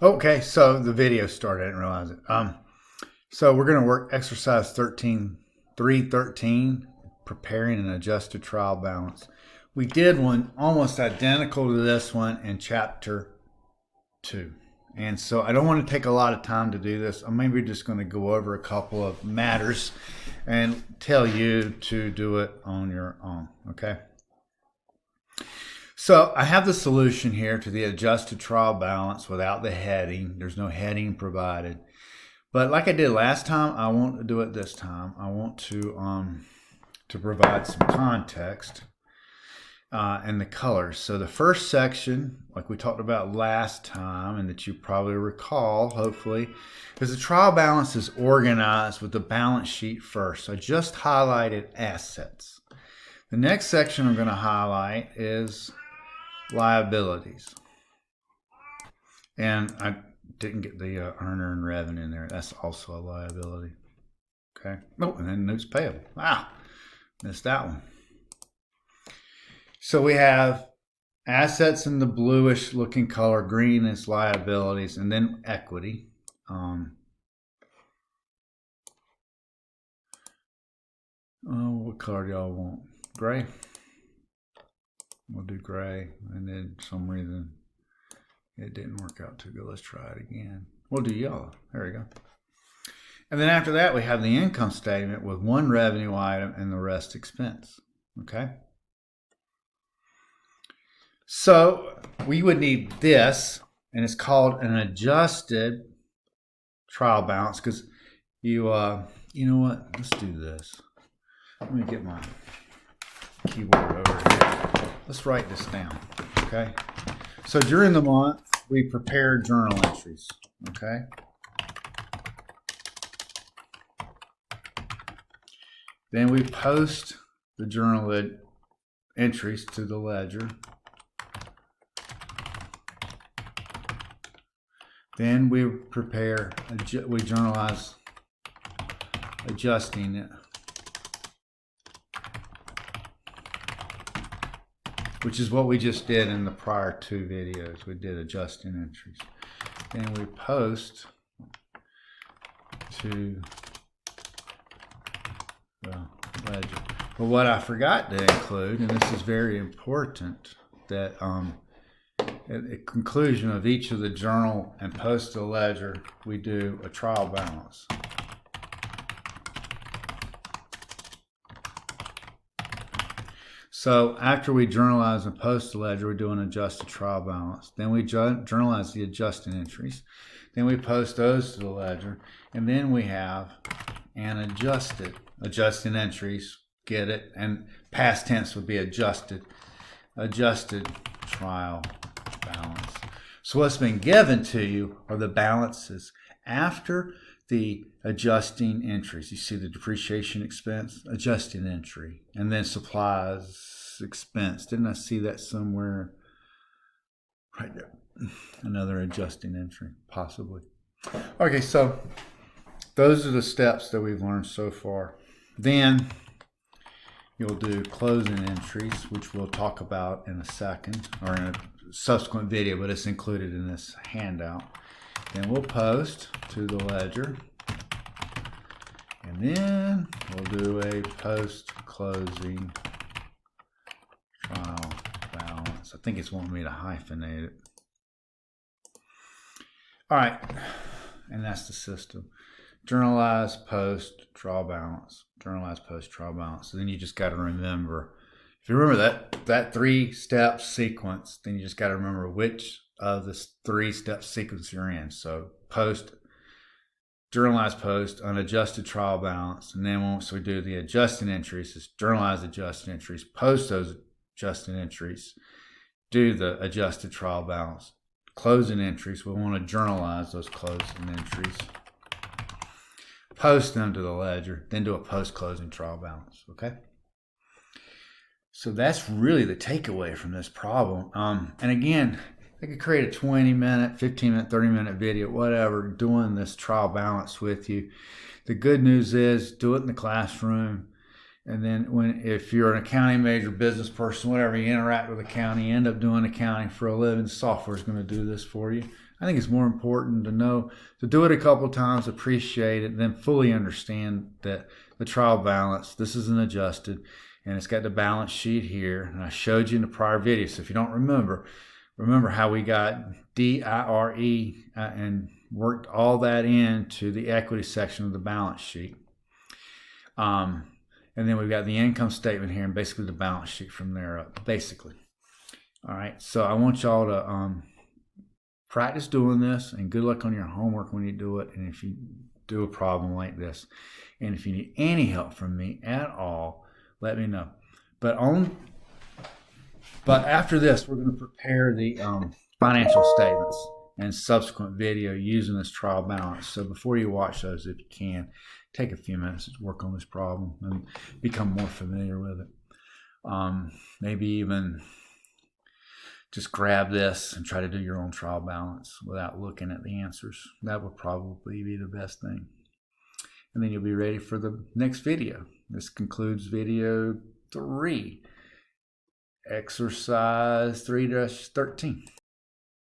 Okay, so the video started. I didn't realize it. So we're going to work exercise 313, preparing an adjusted trial balance. We did one almost identical to this one in chapter 2. And so I don't want to take a lot of time to do this. I'm maybe just going to go over a couple of matters and tell you to do it on your own, okay? So I have the solution here to the adjusted trial balance without the heading. There's no heading provided. But like I did last time, I want to do it this time. I want to provide some context and the colors. So the first section, like we talked about last time, and that you probably recall, hopefully, is the trial balance is organized with the balance sheet first. So I just highlighted assets. The next section I'm going to highlight is liabilities. And I didn't get the earner and revenue in there. That's also a liability. Okay. Oh, and then notes payable. Wow, missed that one. So we have assets in the bluish looking color, green is liabilities, and then equity. What color do y'all want? Gray? We'll do gray, and then for some reason it didn't work out too good. Let's try it again. We'll do yellow. There we go. And then after that, we have the income statement with one revenue item and the rest expense. Okay. So we would need this, and it's called an adjusted trial balance because you know what? Let's do this. Let me get my keyboard over here. Let's write this down, okay? So during the month, we prepare journal entries, okay? Then we post the journal entries to the ledger. Then we prepare, we journalize adjusting it, which is what we just did in the prior two videos. We did adjusting entries. Then we post to the ledger. But what I forgot to include, and this is very important, that at the conclusion of each of the journal and post to the ledger, we do a trial balance. So after we journalize and post the ledger, we do an adjusted trial balance. Then we journalize the adjusting entries. Then we post those to the ledger. And then we have an adjusting entries, get it? And past tense would be adjusted trial balance. So what's been given to you are the balances after the adjusting entries. You see the depreciation expense, adjusting entry, and then supplies expense. Didn't I see that somewhere? Right there. Another adjusting entry, possibly. Okay, so those are the steps that we've learned so far. Then you'll do closing entries, which we'll talk about in a second, or in a subsequent video, but it's included in this handout. Then we'll post to the ledger, and then we'll do a post-closing trial balance. I think it's wanting me to hyphenate it. All right, and that's the system. Journalize, post, trial balance. Journalize, post, trial balance. So then you just got to remember, if you remember that three-step sequence, then you just got to remember which of the three-step sequence you're in. So post, journalize, post, unadjusted trial balance. And then once we do the adjusting entries, it's journalize adjusting entries, post those adjusting entries, do the adjusted trial balance. Closing entries, we want to journalize those closing entries, post them to the ledger, then do a post-closing trial balance, okay? So that's really the takeaway from this problem. And again, I could create a 20-minute, 15-minute, 30-minute video, whatever, doing this trial balance with you. The good news is do it in the classroom. And then if you're an accounting major, business person, whatever, you interact with accounting, you end up doing accounting for a living, software is going to do this for you. I think it's more important to do it a couple of times, appreciate it, then fully understand that the trial balance, this is an adjusted, and it's got the balance sheet here. And I showed you in the prior video. So if you don't remember how we got DIRE and worked all that into the equity section of the balance sheet. And then we've got the income statement here and basically the balance sheet from there up, basically. All right, so I want y'all to practice doing this, and good luck on your homework when you do it. And if you do a problem like this, and if you need any help from me at all, let me know. But after this, we're going to prepare the financial statements and subsequent video using this trial balance. So before you watch those, if you can, take a few minutes to work on this problem and become more familiar with it. Maybe even just grab this and try to do your own trial balance without looking at the answers. That would probably be the best thing. And then you'll be ready for the next video. This concludes video 3, exercise 3-13.